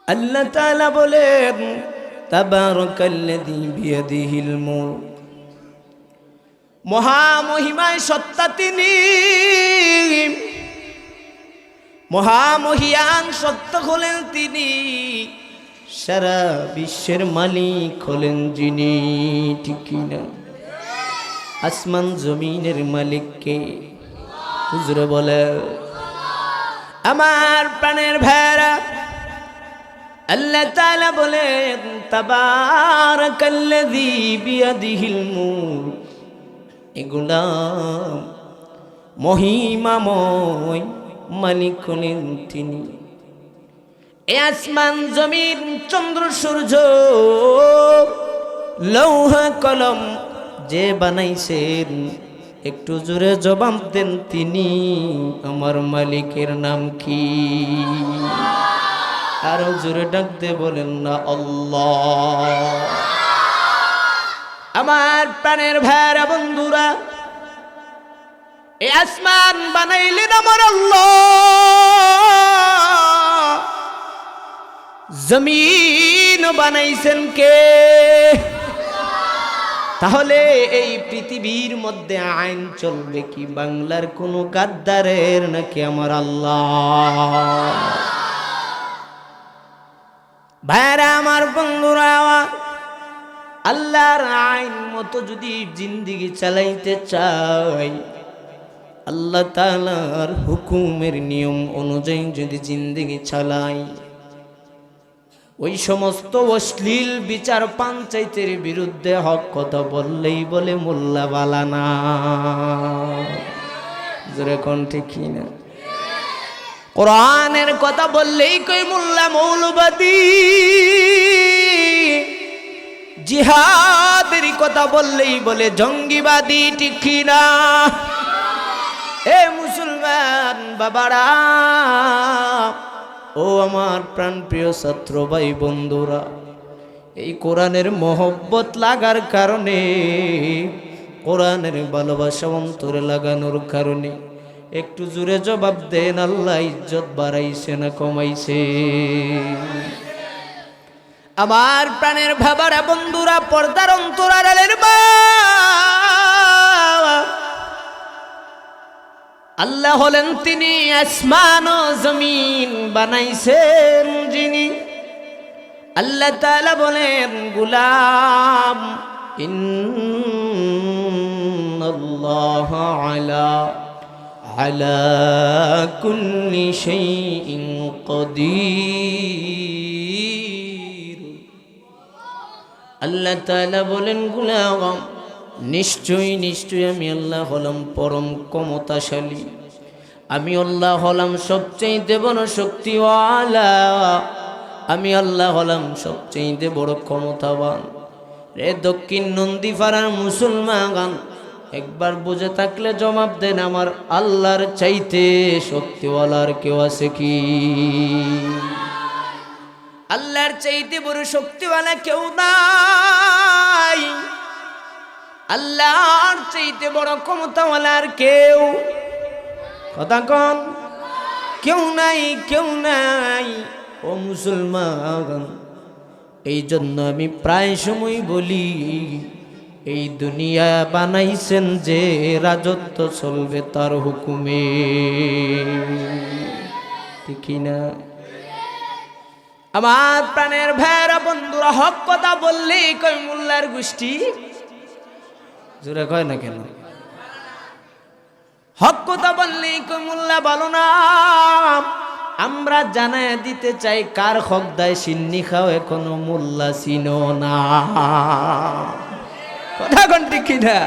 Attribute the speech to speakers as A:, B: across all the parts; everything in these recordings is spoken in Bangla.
A: আল্লাহ তাআলা বলেন তাবারাকাল্লাযী বিয়াদিহিল মুলক, মহামহিমায় সত্তা তিনি, মহামহিয়ান সত্তা হলেন তিনি, সারা বিশ্বের মালিক হলেন যিনি। ঠিক কিনা? আসমান জমিনের মালিক কে? হুজুরে বলে আমার প্রাণের ভাইরা, আল্লাহ তাআলা বলেন তাবারাকাল্লাযী বিয়াদিহিল মুলক, এগুলা মহিমাময় মালিক হলেন তিনি। এ আসমান জমিন চন্দ্র সূর্য লৌহ কলম যে বানাইছেন, একটু জোরে জবাব দেন তিনি আমার মালিকের নাম কি? আরো জোরে ডাক দে বলেন না আল্লাহ। আমার প্রাণের ভাইরা বন্ধুরা, এই আসমান বানাইলেন আমার আল্লাহ, জমিন বানাইছেন কে? তাহলে এই পৃথিবীর মধ্যে আইন চলবে কি বাংলার কোন গাদ্দারের নাকি আমার আল্লাহ? ভাইরা আমার বন্ধুরা, আল্লাহর আইন মতো যদি জিন্দেগি চালাইতে চাই, আল্লাহ তাআলার হুকুমের নিয়ম অনুযায়ী যদি জিন্দেগি চালাই, ওই সমস্ত অশ্লীল বিচার পঞ্চায়েতের বিরুদ্ধে হক কথা বললেই বলে মোল্লা বালানা। জোরে কোন ঠিক না? কোরআনের কথা বললেই কই মোল্লা মৌলবাদী, জিহাদের কথা বললেই বলে জঙ্গিবাদী। ঠিক না? এ মুসলমান বাবারা, ও আমার প্রাণপ্রিয় ছাত্র ভাই বন্ধুরা, এই কোরআনের মহব্বত লাগার কারণে, কোরআনের ভালোবাসা অন্তরে লাগানোর কারণে একটু জোরে জবাব দেন আল্লাহ ইজ্জত বাড়াইছে না কমাইছে? আমার প্রাণের ভাবারা বন্ধুরা, পর্দার অন্তরালের মা, আল্লাহ হলেন তিনি আসমান ও জমিন বানাইছেন যিনি। আল্লাহ তাআলা বলেন গোলাম ইন্নাল্লাহা আলা কুল্লি শাইইন কাদির। আল্লাহ তাআলা বলেন গোলাম নিশ্চয়ই নিশ্চয়ই আমি আল্লাহ হলাম পরম ক্ষমতাশালী, আমি আল্লাহ হলাম সবচেয়ে বড় শক্তিওয়ালা, আমি আল্লাহ হলাম সবচেয়ে বড় ক্ষমতাবান। রে দক্ষিণ নন্দীপাড়ার মুসলমান, একবার বুঝে থাকলে জবাব দেন আমার আল্লাহর চাইতে শক্তিওয়ালার কেউ আছে কি? আল্লাহর চাইতে বড় শক্তিওয়ালা কেউ নাই, আল্লাহর চাইতে বড় ক্ষমতাওয়ালার কেউ, কথা কন, কেউ নাই, কেউ নাই। ও মুসলমান, এই জন্য আমি প্রায় সময় বলি, এই দুনিয়া বানাইছেন যে রাজত্ব চলবে তার হুকুমে। ঠিক না? আমার প্রাণের ভাইরা বন্ধুরা, হক কথা বললেই কই মোল্লার গোষ্ঠী, জোরে কয় না কেন? হক কথা বললেই কই মোল্লা ভালো না। আমরা জানায় দিতে চাই কার হক দায় সিন্নি খাও এখনো মোল্লা চিনো না। কথা কোন ঠিক না?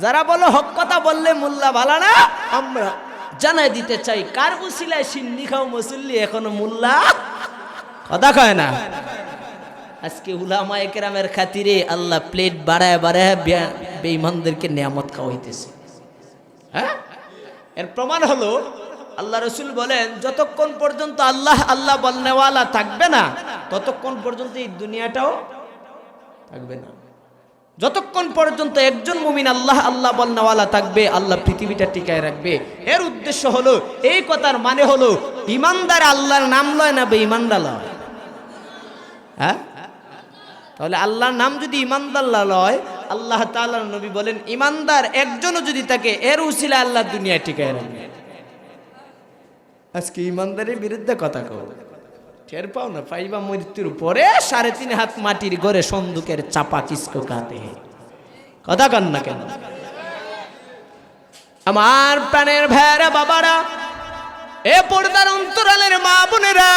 A: যারা বলো হক কথা বললে মোল্লা ভালো না, আমরা জানায় দিতে চাই কার উসিলায় সিন্নি খাও মুসল্লি এখনো মোল্লা কথা কয় না। আজকে উলামায়ে কেরামের খাতিরে আল্লাহ প্লেট বাড়ায় বাড়ায় বেঈমানদেরকে নিয়ামত খাওয়াইতেছে। হ্যাঁ, এর প্রমাণ হলো আল্লাহ রসুল বলেন যতক্ষণ পর্যন্ত আল্লাহ আল্লাহ বলনেওয়ালা থাকবে না, ততক্ষণ পর্যন্ত এই দুনিয়াটাও থাকবে না। যতক্ষণ পর্যন্ত একজন মুমিন আল্লাহ আল্লাহ বলনেওয়ালা থাকবে, আল্লাহ পৃথিবীটা টিকায় রাখবে। এর উদ্দেশ্য হলো, এই কথার মানে হলো, ইমানদার আল্লাহর নাম লয় না বেঈমানরা লয়। হ্যাঁ, তাহলে আল্লাহর নাম যদি ইমানদার লয়, আল্লাহ তাআলার নবী বলেন ইমানদার একজনও যদি থাকে, এর উসিলা আল্লাহ দুনিয়া টিকায় রাখবে। আজকে ইমানদারের বিরুদ্ধে কথা কও, টের পাও না? পাইবা মৃত্যুর পরে 3.5 হাত মাটির ঘরে সন্দুকের চাপা কিসকো কাতে। কথা কন না কেন? আমার প্রাণের ভাইরা বাবারা, এ পর্দার অন্তরালের মা বোনেরা,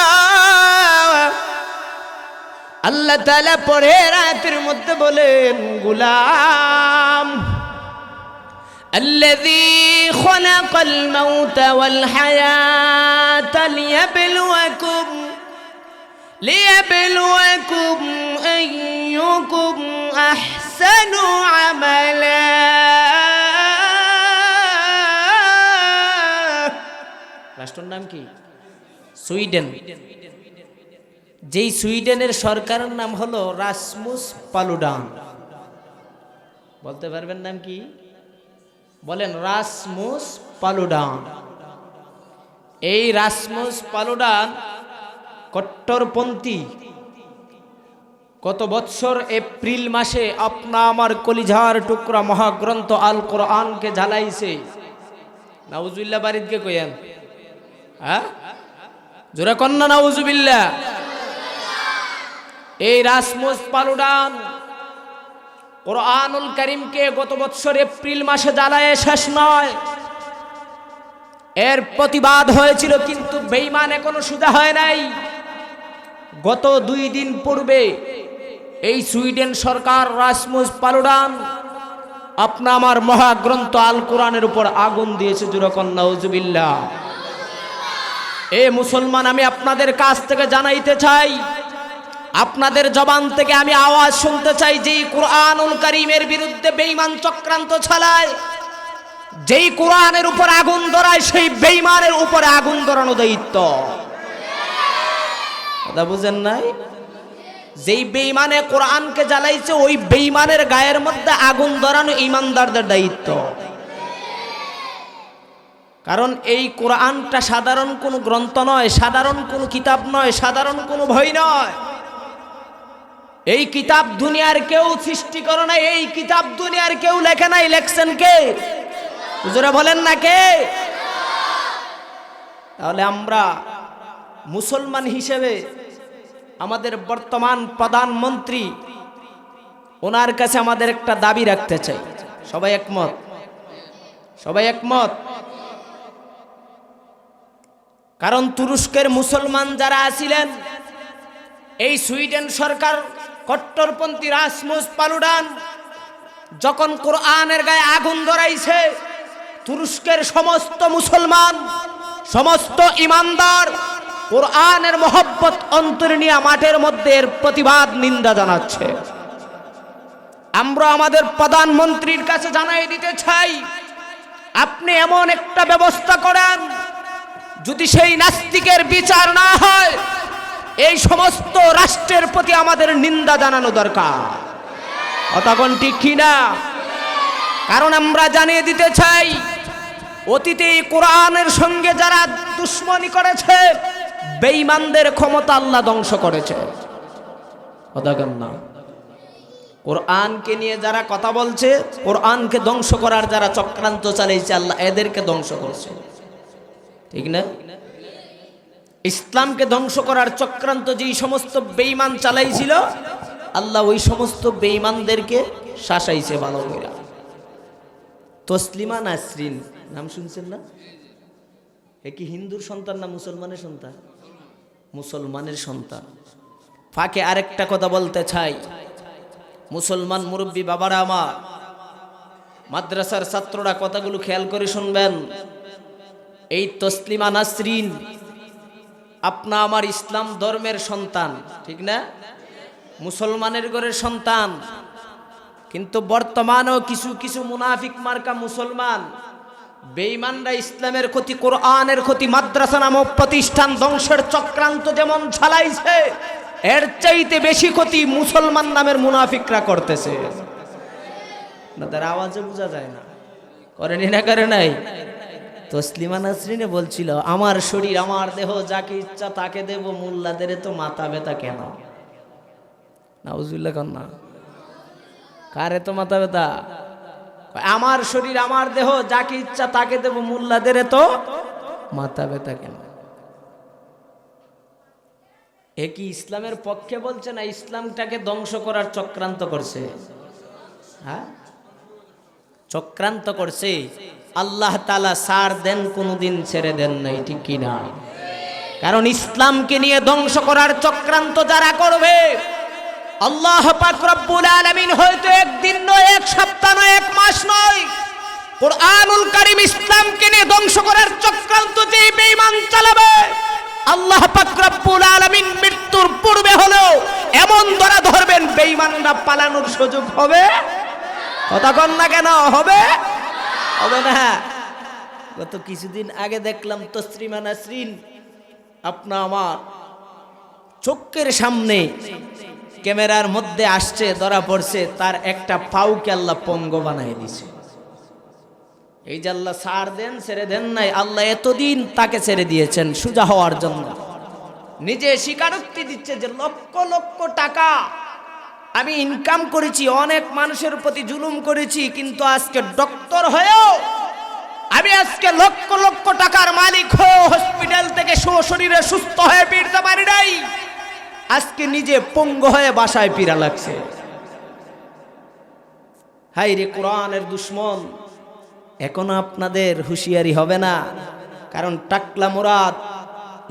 A: আল্লাহ তাআলা পরের আয়াতের মধ্যে বলেন, গোলাম الذي خلق الموت والحياة ليبلوكم أيكم أحسن عملا। রাষ্ট্রের নাম কি? সুইডেন। যেই সুইডেনের সরকারের নাম হলো রাসমুস পালুডান। বলতে পারবেন নাম কি? বলেন, রাসমুস পালুডান। এই রাসমুস পালুডান কট্টরপন্থী। গত বৎসর এপ্রিল মাসে আপনা আমার কলিজার টুকরা মহাগ্রন্থ আল কোরআনকে জ্বালাইছে। নাউজুবিল্লাহ বারিদকে কইেন, হ্যাঁ জোরে কন্যা নাউজুবিল্লাহ। এই রাসমুস পালুডান কোরআনুল কারীমকে গত বৎসর এপ্রিল মাসে জ্বালায় শেষ নয়, এর প্রতিবাদ হয়েছিল, কিন্তু বেঈমান এখনো সুদা হয় নাই। গত 2 দিন পূর্বে এই সুইডেন সরকার রাসমুস পালুডান আপনা আমার মহাগ্রন্থ আল কোরআনের উপর আগুন দিয়েছে। জোরে কন্যা নাউজুবিল্লাহ। এ মুসলমান, আমি আপনাদের কাছ থেকে জানাইতে চাই, আপনাদের জবান থেকে আমি আওয়াজ শুনতে চাই, যেই কোরআনুল কারীমের বিরুদ্ধে বেঈমান চক্রান্ত চালায়, যেই কোরআনের উপর আগুন ধরায়, সেই বেঈমানের উপরে আগুন ধরানো দায়িত্ব। কথা বুঝেন নাই? যেই বেঈমানে কোরআনকে জ্বালাইছে, ওই বেঈমানের গায়ের মধ্যে আগুন ধরানো ঈমানদারদের দায়িত্ব। কারণ এই কোরআনটা সাধারণ কোনো গ্রন্থ নয়, সাধারণ কোনো কিতাব নয়, সাধারণ কোনো বই নয়। এই কিতাব দুনিয়ার কেউ সৃষ্টি করে নাই, এই কিতাব দুনিয়ার কেউ লেখে নাই। লেখছেন কে? হুজুরা বলেন না কে? তাহলে আমরা মুসলমান হিসেবে আমাদের বর্তমান প্রধানমন্ত্রী, ওনার কাছে আমাদের একটা দাবি রাখতে চাই। সবাই একমত? সবাই একমত? কারণ তুরস্কের মুসলমান যারা আছিলেন, এই সুইডেন সরকার কট্টরপন্থী রাসমুস পালুডান যখন কোরআনের গায়ে আগুন ধরাইছে, তুরস্কের সমস্ত মুসলমান, সমস্ত ইমানদার কোরআনের মহব্বত অন্তরে নিয়ে মাঠের মধ্যে এর প্রতিবাদ নিন্দা জানাচ্ছে। আমরা আমাদের প্রধানমন্ত্রীর কাছে জানাই দিতে চাই, আপনি এমন একটা ব্যবস্থা করেন, যদি সেই নাস্তিকের বিচার না হয়, এই সমস্ত রাষ্ট্রের প্রতি আমাদের নিন্দা জানানো দরকার। অতক্ষণ ঠিক কিনা? কারণ আমরা জানিয়ে দিতে চাই, অতীতে কোরআনের সঙ্গে যারা দুশ্মনী করেছে, বেঈমানদের ক্ষমতা আল্লাহ ধ্বংস করেছে। অতক্ষণ না, কোরআনকে নিয়ে যারা কথা বলছে, কোরআনকে ধ্বংস করার যারা চক্রান্ত চালিয়েছে, আল্লাহ এদেরকে ধ্বংস করেছে। ঠিক না? ইসলামকে ধ্বংস করার চক্রান্ত যেই সমস্ত বেঈমান চালাইছিল, আল্লাহ ওই সমস্ত বেঈমানদেরকে শাসাইছে ভালো করে। তসলিমা নাসরিন নাম শুনছেন না? এ কি হিন্দুর সন্তান না মুসলমানের সন্তান? মুসলমানের সন্তান। ফাঁকে আরেকটা কথা বলতে চাই, মুসলমান মুরব্বী বাবারা আমার, মাদ্রাসার ছাত্ররা কথাগুলো খেয়াল করে শুনবেন। এই তসলিমা নাসরিন আপনা আমার ইসলাম ধর্মের সন্তান, ঠিক না? মুসলমানের ঘরের সন্তান। কিন্তু বর্তমানেও কিছু কিছু মুনাফিক মার্কা মুসলমান বেঈমানরা ইসলামের ক্ষতি, কোরআনের ক্ষতি, মাদ্রাসা নামক প্রতিষ্ঠান ধ্বংসের চক্রান্ত যেমন চালাইছে, এর চাইতে বেশি ক্ষতি মুসলমান নামের মুনাফিকরা করতেছে। আপনাদের আওয়াজে বোঝা যায় না, করেনি না করে নাই? তসলিমা নাসরিনে বলছিল আমার শরীর আমার দেহ যাকে ইচ্ছা তাকে দেব, মোল্লাদের তো মাথা ব্যথা কেন? নাউজুবিল্লাহ কন্যা, কারে তো মাথা ব্যথা? আমার শরীর আমার দেহ যাকে ইচ্ছা তাকে দেব, মোল্লাদের তো মাথা ব্যথা কেন? এ কি ইসলামের পক্ষে বলছে না ইসলামটাকে ধ্বংস করার চক্রান্ত করছে? হ্যাঁ, চক্রান্ত করছে। আল্লাহ তাআলা সার দেন, কোনোদিন ছেড়ে দেন নাই, ঠিক কি না? কারণ ইসলামকে নিয়ে ধ্বংস করার চক্রান্ত যারা করবে, আল্লাহ পাক রব্বুল আলামিন হয়তো একদিন নয়, এক সপ্তাহ নয়, এক মাস নয়, কুরআনুল কারীম ইসলামকে নিয়ে ধ্বংস করার চক্রান্ত যে বেঈমান চালাবে, আল্লাহ পাক রব্বুল আলামিন মৃত্যুর পূর্বে হলেও এমন ধরা ধরবেন বেঈমানরা পালানোর সুযোগ হবে? কথা কন না কেন? হবে? হবে না। গত কিছুদিন আগে দেখলাম তসলিমা নাসরিন আপনা আমার চোখের সামনে ক্যামেরার মধ্যে আসছে, ধরা পড়ছে, তার একটা পাউকে আল্লাহ পঙ্গ বানাই দিছে। এই যে আল্লাহ ছাড় দেন, ছেড়ে দেন নাই, আল্লাহ এতদিন তাকে ছেড়ে দিয়েছেন সোজা হওয়ার জন্য। নিজে স্বীকারোক্তি দিচ্ছে যে লক্ষ লক্ষ টাকা আমি ইনকাম করেছি, অনেক মানুষের প্রতি জুলুম করেছি, কিন্তু আজকে ডক্টর হয়েও আমি আজকে লক্ষ লক্ষ টাকার মালিক হয়েও হসপিটাল থেকে শরীরে সুস্থ হয়ে ফিরতে পারি নাই। আজকে নিজে পঙ্গু হয়ে বাসায় ফিরা লাগছে। হাই রে কোরআনের দুশ্মন, এখনো আপনাদের হুঁশিয়ারি হবে না? কারণ টাকলা মুরাদ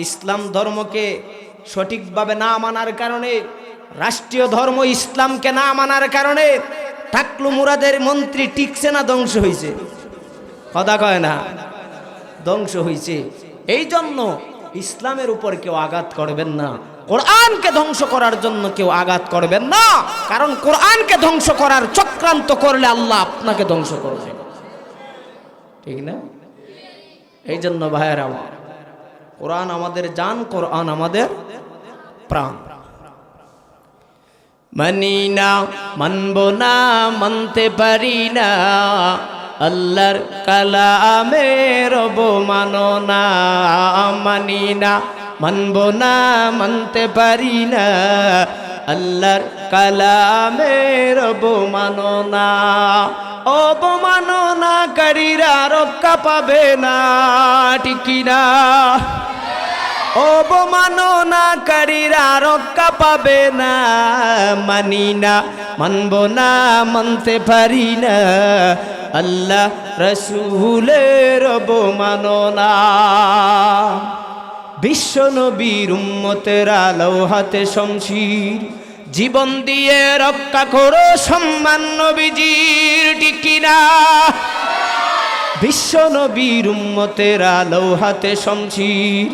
A: ইসলাম ধর্মকে সঠিকভাবে না মানার কারণে, রাষ্ট্রীয় ধর্ম ইসলামকে না মানার কারণে টাকলু মুরাদের মন্ত্রী টিকছে না, ধ্বংস হয়েছে। কথা কয় না? ধ্বংস হয়েছে। এই জন্য ইসলামের উপর কেউ আঘাত করবেন না, কোরআনকে ধ্বংস করার জন্য কেউ আঘাত করবেন না, কারণ কোরআনকে ধ্বংস করার চক্রান্ত করলে আল্লাহ আপনাকে ধ্বংস করবে, ঠিক না? এই জন্য ভাইয়েরা আমার, কোরআন আমাদের জান, কোরআন আমাদের প্রাণ। মানি না, মানব না, মানতে পারি না, আল্লাহর কালামের অবমাননা। মানি না, মানব না, মানতে পারি না, আল্লাহর কালামের অবমাননা। অবমাননাকারীরা রক্ষা পাবে না, ঠিক না? অবমাননাকারীরা রক্ষা পাবে না। মানি না, মানব না, মানতে পারি না, আল্লাহ রাসূলের অবমাননা। বিশ্ব নবীর উম্মতেরা লৌহাতে শমশির, জীবন দিয়ে রক্ষা করো সম্মান নবীজির, ঠিক না? বিশ্ব নবীর উম্মতেরা লৌহাতে শমশির,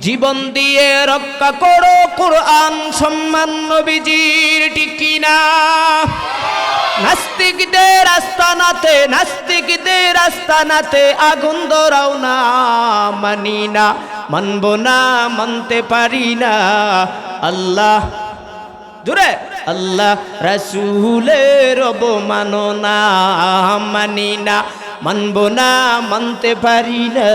A: জীবন দিয়ে রক্ষা করো কোরআন সম্মান নবীজির, ঠিক না? নাস্তিকদের আস্তানাতে, নাস্তিকদের আস্তানাতে আগুন ধরাও না। মানি না, মানব না, মানতে পারি না, আল্লাহ জুড়ে আল্লাহ রাসূলের অবমাননা। মানি না, মানব না, মানতে পারি না,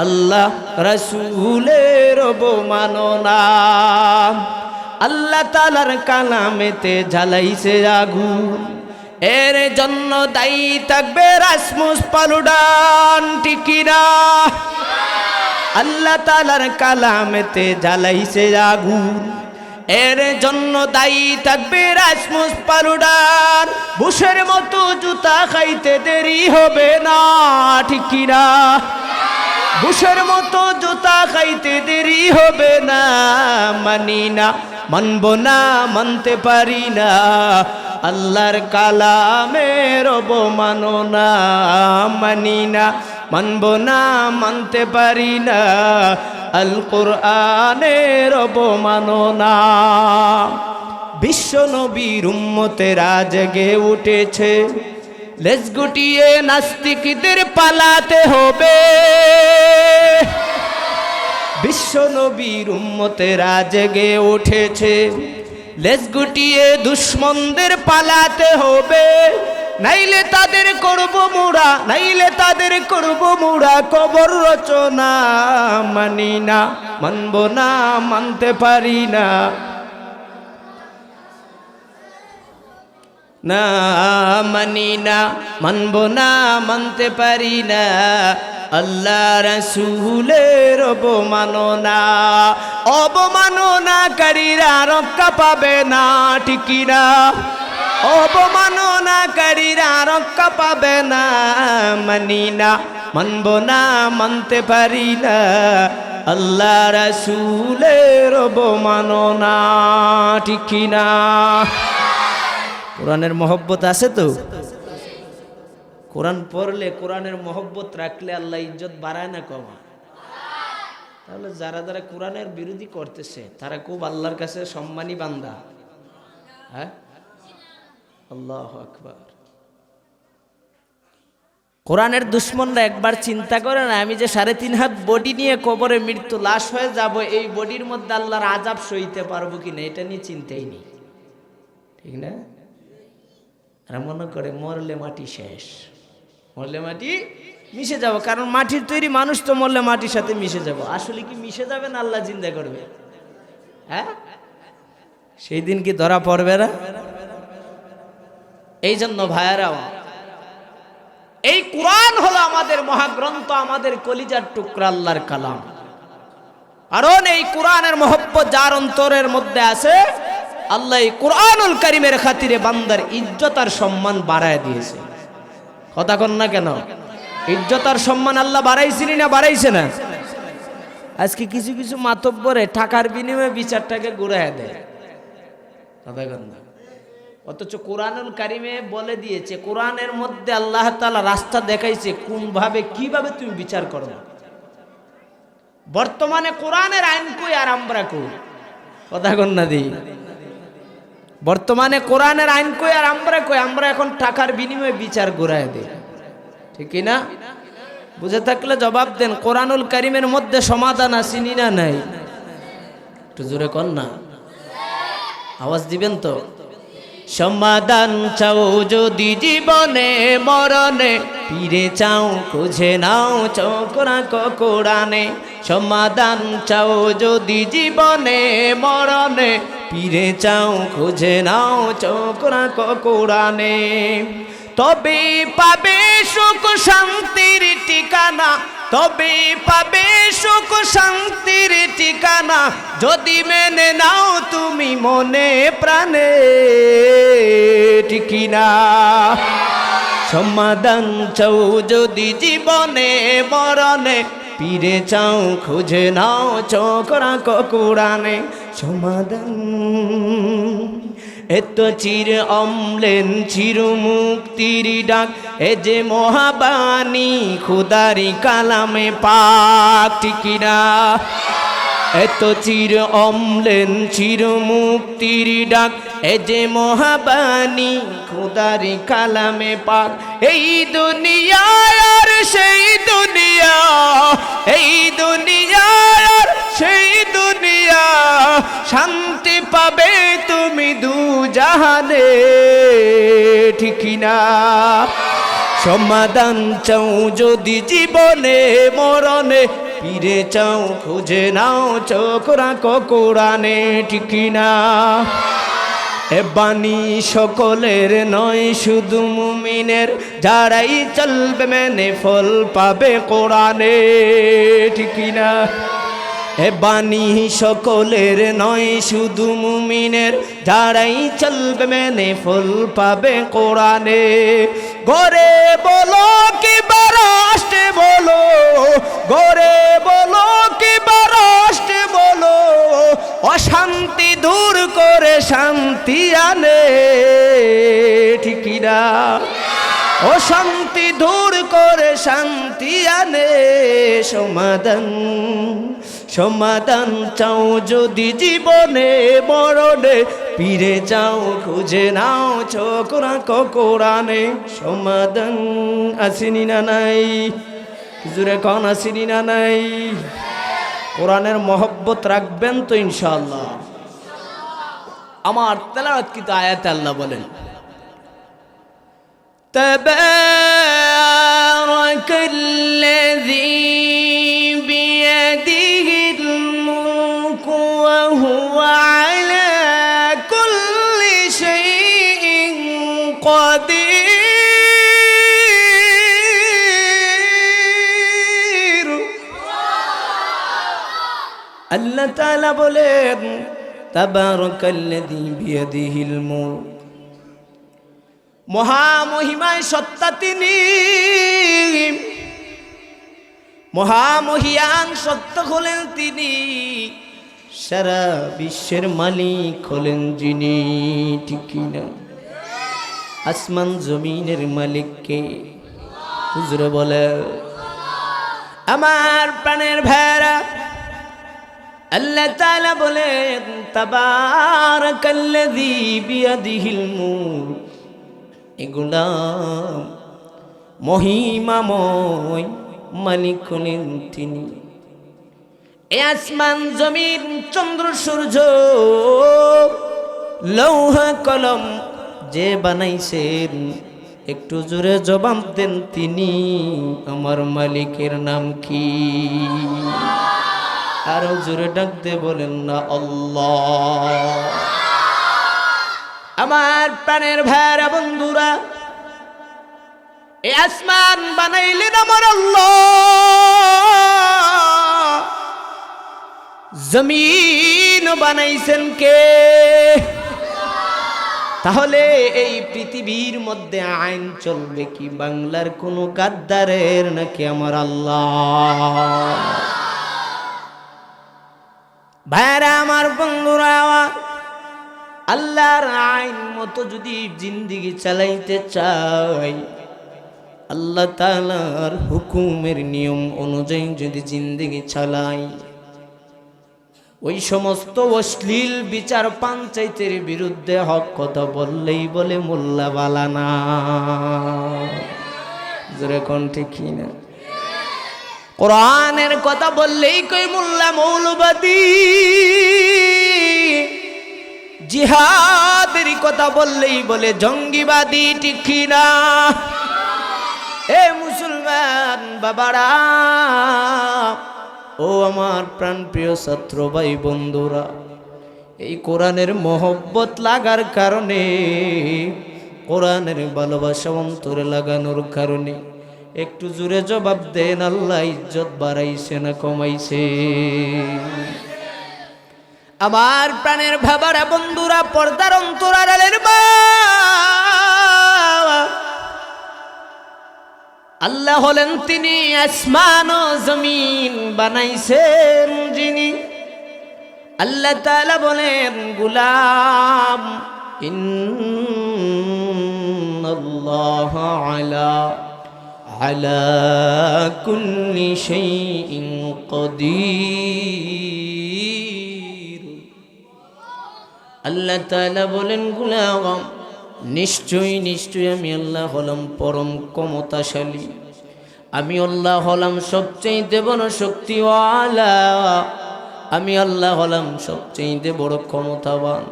A: আল্লাহ রাসূলের অবমাননা। আল্লাহ তাআলার কালামেতে জ্বালাইছে আগুন, এর জন্য দায়ী থাকবে রাসমুস পালুডান, ঠিক না? আল্লাহ তাআলার কালামেতে জ্বালাইছে আগুন, এর জন্য দায়ী থাকবে রাসমুস পালুডান। বুশের মতো জুতা খাইতে দেরি হবে না, ঠিক না? বুশের মতো জুতা খাইতে দেরি হবে না। মানি না, মানব না, মানতে পারি না, আল্লাহর কালামের অবমাননা। মানি না, মানব না, মানতে পারি না, আল কোরআনের অবমাননা। বিশ্ব নবীর উম্মতেরা জেগে উঠেছে, লেজ গুটিয়ে নাস্তিকদের পালাতে হবে। বিশ্ব নবীর উম্মতেরা জেগে উঠেছে, লেজ গুটিয়ে দুশ্মনদের পালাতে হবে। নাইলে তাদের করব মোরা, নাইলে তাদের করব মোরা কবর রচনা। মানি না, মানব না, মানতে পারি না, না মানি না, মানব না, মানতে পারি না। আল্লাহ রাসূলের অবমাননা, অবমাননাকারীরা রক্ষা পাবে না, ঠিক না? অবমাননাকারীরা রক্ষা পাবে না। মানি না, মানব না, মানতে পারি না। আল্লাহ রাসূলের অবমাননা, ঠিক না? কোরআনের মহব্বত আছে তো? কোরআন পড়লে, কোরআনের মহব্বত রাখলে আল্লাহ ইজ্জত বাড়ায় না কমায়? তাহলে যারা যারা কোরআনের বিরোধী করতেছে তারা খুব আল্লাহর কাছে সম্মানী বান্দা। হ্যাঁ, আল্লাহু আকবার। কোরআনের দুশ্মনরা একবার চিন্তা করে না, আমি যে 3.5 হাত বডি নিয়ে কবরে মৃত্যু লাশ হয়ে যাব, এই বডির মধ্যে আল্লাহর আযাব সইতে পারবো কিনা, এটা নিয়ে চিন্তাই নেই, ঠিক না? আর মনে করে মরলে মাটি শেষ, মরলে মাটি মিশে যাব, কারণ মাটির তৈরি মানুষ তো মরলে মাটির সাথে মিশে যাব। আসলে কি মিশে যাবে না আল্লাহ জিন্দা করবে? হ্যাঁ, সেই দিন কি ধরা পড়বে না? এই জন্য ভাইয়ারা, এই কোরআন হলো আমাদের মহাগ্রন্থ, আমাদের কলিজার টুকরা, আল্লাহর কালাম। কারণ এই কোরআনের মহব্বত যার অন্তরের মধ্যে আছে, আল্লাহ এই কোরআনুল কারীমের খাতিরে বান্দার ইজ্জত আর সম্মান বাড়ায় দিয়েছে। কথা কন না কেন? ইজ্জত আর সম্মান আল্লাহ বাড়াইছিনি না বাড়াইছে না? আজকে কিছু কিছু মাতব্বরে টাকার বিনিময়ে বিচারটাকে ঘুরাইয়া দেয়, কথা কন না? অথচ কোরআনুল কারীমে বলে দিয়েছে, কোরআনের মধ্যে আল্লাহ তাআলা রাস্তা দেখাইছে কোন ভাবে কিভাবে তুমি বিচার করো। বর্তমানে কোরআনের আইন কই আর আমরা কই? কথা কন না দি? বর্তমানে কোরআনের আইন কই আর আমরা কই? আমরা এখন টাকার বিনিময়ে বিচার ঘুরায় দেই, ঠিক না? বুঝে থাকলে জবাব দেন। কোরআনুল কারীমের মধ্যে সমাধান আসেনি না নাই? একটু জোরে কন না, আওয়াজ দিবেন তো। সমাধান চাও যদি জীবনে মরণে, ফিরে চাও খুঁজে নাও চোখ রাখো কোরআনে। সমাধান চাও যদি জীবনে মরণে, ফিরে চাও খুঁজে নাও চোখ রাখো কোরআনে। তবে পাবে সুখ শান্তির ঠিকানা, তবে পাবে সুখ শান্তির ঠিকানা, যদি মেনে নাও তুমি মনে প্রাণে, ঠিক না? সমাধান চাও যদি জীবনে মরণে, ফিরে চাও খুঁজে নাও চোখ রাখো কোরআনে। সমাধান এত চির অম্লেন চির মুক্তির ডাক, এ যে মহাবাণী খুদারি কালামে পাক, ঠিক না? এত চির অম্লেন চির মুক্তির ডাক, এ যে মহাবাণী খুদারি কালামে পাক। এই দুনিয়া আর সেই দুনিয়া, এই দুনিয়া আর সেই দুনিয়া, শান্তি পাবে তুমি দু জাহানে, ঠিক না? সমাধান চাও যদি জীবনে মরণে, ফিরে চাও খুঁজে নাও চোখ রাখো কোরআনে, ঠিক না? এ বাণী সকলের নয় শুধু মুমিনের, যারাই চলবে মেনে ফল পাবে কোরআনে, ঠিক না? এ বাণী সকলের নয় শুধু মুমিনের, যারাই চলবে মেনে ফল পাবে কোরআনে। ঘরে বলো কি রাষ্ট্রে বলো, ঘরে বলো কি রাষ্ট্রে বলো, অশান্তি দূর করে শান্তি আনে, ঠিক না? অশান্তি দূর করে শান্তি আনে। সমাধান সমাধান চাও যদি জীবনে মরণে, ফিরে যাও খুঁজে নাও চোখ রাখো কোরআনে। সমাধান আসেনি না নাই? জোরে কোন আসেনি না নাই? কোরআনের মহব্বত রাখবেন তো ইনশাআল্লাহ। আমার তেলাওয়াতকৃত আয়াতে আল্লাহ বলেন, তাবারাকাল্লাযী বিয়াদিহিল মুলকু ওয়া হুয়া আলা কুল্লি শাইইন কাদির। আল্লাহ তাআলা বলেন তাবারাকাল্লাযী বিয়াদিহিল মুলক, মহামহিমায় সত্তা তিনি, মহামহিয়ান সত্তা হলেন তিনি, সারা বিশ্বের মালিক হলেন যিনি। ঠিক কিনা? আসমান জমিনের মালিক কে? হুজুর বলে আমার প্রাণের ভাইরা, আল্লাহ তাআলা বলেন তাবারাকাল্লাযী বিয়াদিহিল মুলক, এগুলা মহিমাময় মালিক হলেন তিনি। এ আসমান জমিন চন্দ্র সূর্য লৌহ কলম যে বানাইছেন, একটু জোরে জবাব দেন তিনি আমার মালিকের নাম কি? আরো জোরে ডাক দে বলেন না আল্লাহ। আমার প্রাণের ভাইরা বন্ধুরা, এই আসমান বানাইলেন আমার আল্লাহ, জমিন বানাইছেন কে? তাহলে এই পৃথিবীর মধ্যে আইন চলবে কি বাংলার কোন গাদ্দারের নাকি আমার আল্লাহ? ভাইরা আমার বন্ধুরা, আল্লাহর আইন মতো যদি জিন্দেগি চালাইতে চাই, আল্লাহ তাআলার হুকুমের নিয়ম অনুযায়ী যদি জিন্দেগি চালাই, ওই সমস্ত অশ্লীল বিচার পঞ্চায়েতের বিরুদ্ধে হক কথা বললেই বলে মোল্লা বালানা। জোরে কোন ঠিক না? কোরআনের কথা বললেই কই মোল্লা মৌলবাদী, জিহাদের কথা বললেই বলে জঙ্গিবাদী। ঠিক না? এ মুসলমান বাবারা, ও আমার প্রাণপ্রিয় ছাত্র ভাই বন্ধুরা, এই কোরআনের মহব্বত লাগার কারণে, কোরআনের ভালোবাসা অন্তরে লাগানোর কারণে একটু জোরে জবাব দেন, আল্লাহ ইজ্জত বাড়াইছে না কমাইছে? আমার প্রাণের ভাবারা বন্ধুরা, পর্দার অন্তরালের মা, আল্লাহ হলেন তিনি আসমান ও জমিন বানাইছেন যিনি। আল্লাহ তাআলা বলেন গোলাম ইন্নাল্লাহা আলা কুল্লি শাইইন কাদির। আল্লাহ তাআলা বলেন গোলাম নিশ্চয়ই নিশ্চয়ই আমি আল্লাহ হলাম পরম ক্ষমতাশালী, আমি আল্লাহ হলাম সবচেয়ে বড় শক্তিওয়ালা, আমি আল্লাহ হলাম সবচেয়ে বড় ক্ষমতাবান।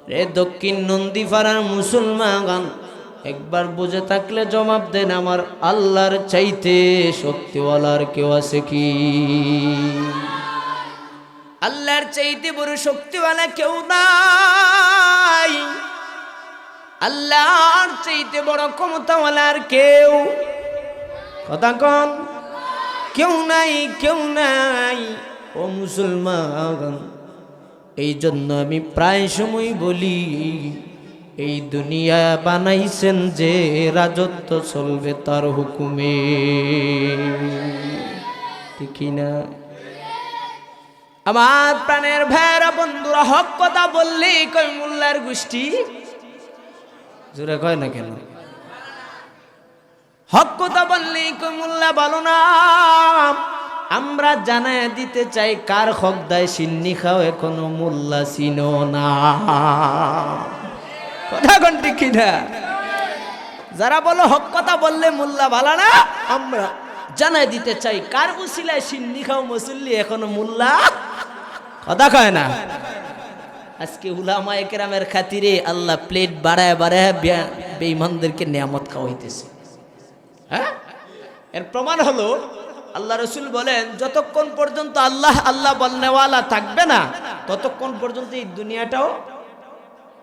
A: রে দক্ষিণ নন্দীপাড়ার মুসলমান, একবার বুঝে থাকলে জবাব দেন, আমার আল্লাহর চাইতে শক্তিওয়ালার কেউ আছে কি? আল্লাহর চাইতে বড় শক্তিওয়ালা কেউ নাই, আল্লাহর চাইতে বড় ক্ষমতাওয়ালার কেউ, কথা কন, কেউ নাই, কেউ নাই। ও মুসলমান, এই জন্য আমি প্রায় সময় বলি, এই দুনিয়া বানাইছেন যে রাজত্ব চলবে তার হুকুমে। ঠিক না? আমার প্রাণের ভাইরা বন্ধুরা, হক কথা বললেই কই মোল্লার গোষ্ঠী, জোরে কয় না কেন? হক কথা বললেই কই মোল্লা ভালো না। আমরা জানায় দিতে চাই, কার হক দায় সিন্নি খাও এখনো মোল্লা চিনো না। কথা কোন ঠিক না? যারা বলো হক কথা বললে মোল্লা ভালো না, আমরা জানায় দিতে চাই, কার উসিলায় সিন্নি খাও মুসল্লি এখনো মোল্লা কথা কয় না। আজকে উলামায়ে কেরামের খাতিরে আল্লাহ প্লেট বাড়ায় বাড়ায় বেঈমানদেরকে নিয়ামত খাওয়াইতেছে। হ্যাঁ, এর প্রমাণ হলো আল্লাহ রসুল বলেন যতক্ষণ পর্যন্ত আল্লাহ আল্লাহ বলনেওয়ালা থাকবে না ততক্ষণ পর্যন্ত এই দুনিয়াটাও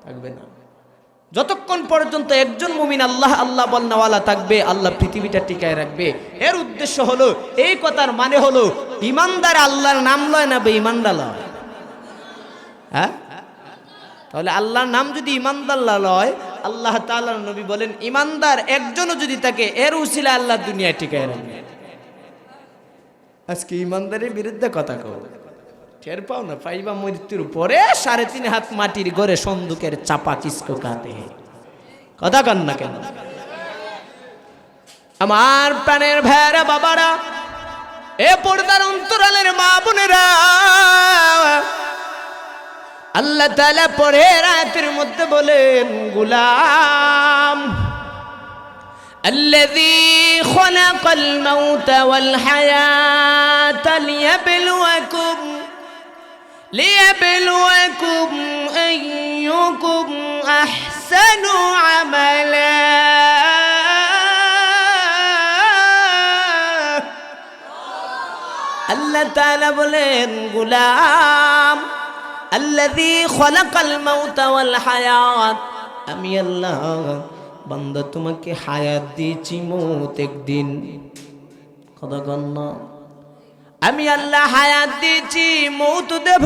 A: থাকবে না। যতক্ষণ পর্যন্ত একজন মুমিন আল্লাহ আল্লাহ বলনেওয়ালা থাকবে আল্লাহ পৃথিবীটা টিকায় রাখবে। এর উদ্দেশ্য হলো, এই কথার মানে হলো ইমানদার আল্লাহর নাম লয় না বেঈমানরা লয়। হ্যাঁ, তাহলে আল্লাহর নাম যদি ইমানদার লয়, আল্লাহ তাআলার নবী বলেন ইমানদার একজনও যদি থাকে এর উসিলা আল্লাহ দুনিয়া টিকায় রাখবে। আজকে ইমানদারের বিরুদ্ধে কথা কও, টের পাও না? পাইবা মৃত্যুর পরে 3.5 হাত মাটির ঘরে সন্দুকের চাপা কিসকো কাতে। কথা কন না কেন? আমার প্রাণের ভাইরা বাবারা, এ পর্দার অন্তরালের মা বোনেরা, আল্লাহ তাআলা পরের আয়াতের মধ্যে বলেন গোলাম الذي خلق الموت والحياة ليبلوكم أيكم أحسن عملا আল্লাহ তাআলা বলেন গোলাম আল্লাযী খালাকাল মাউতা ওয়াল হায়াত, আমি আল্লাহ বান্দা তোমাকে হায়াত দিয়েছি, মৌত একদিন। কথা কন না? আমি আল্লাহ হায়াত দিয়েছি, মৌত দেব।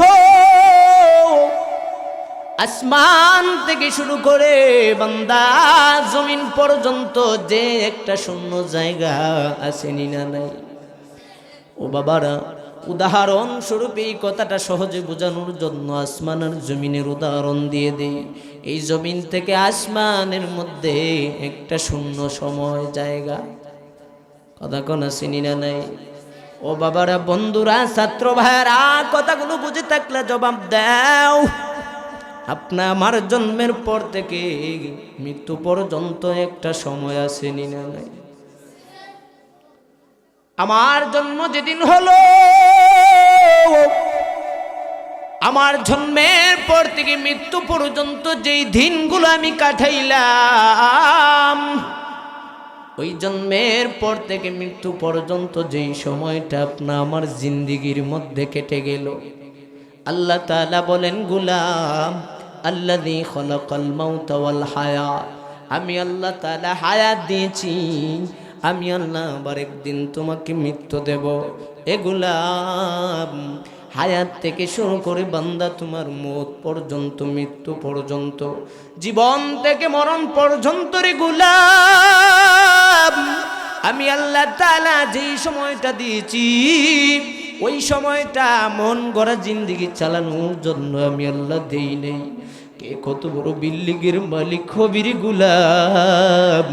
A: আসমান থেকে শুরু করে বান্দা জমিন পর্যন্ত যে একটা শূন্য জায়গা আছে না নাই? ও বাবারা, উদাহরণ স্বরূপ এই কথাটা সহজে বোঝানোর জন্য আসমান আর জমিনের উদাহরণ দিয়ে দেই। এই জমিন থেকে আসমানের মধ্যে একটা শূন্য সময় জায়গা। কথা কোন চিনি না নাই? ও বাবারা, বন্ধুরা, ছাত্র ভাইয়েরা, কথাগুলো বুঝে থাকলে জবাব দাও। আপনার আমার জন্মের পর থেকে মৃত্যু পর্যন্ত একটা সময় আছে না নাই? আমার জন্ম যেদিন হলো, আমার জন্মের পর থেকে মৃত্যু পর্যন্ত যেই দিনগুলো আমি কাটাইলাম, ওই জন্মের পর থেকে মৃত্যু পর্যন্ত যেই সময়টা আপনার আমার জিন্দেগির মধ্যে কেটে গেল, আল্লাহ তাআলা বলেন গোলাম আল্লাযী খালাকাল মাউতা ওয়াল হায়াত, আমি আল্লাহ তাআলা হায়াত দিয়েছি, আমি আল্লাহ আবার একদিন তোমাকে মৃত্যু দেব। এগুলাম হায়াত থেকে শুরু করে বান্দা তোমার মওত পর্যন্ত, মৃত্যু পর্যন্ত, জীবন থেকে মরণ পর্যন্ত রে গোলাম আমি আল্লাহ তাআলা যেই সময়টা দিয়েছি, ওই সময়টা মন গড়া জিন্দেগি চালানোর জন্য আমি আল্লাহ দেই নেই। কে কত বড় বিল্ডিং এর মালিক হবির গোলাম,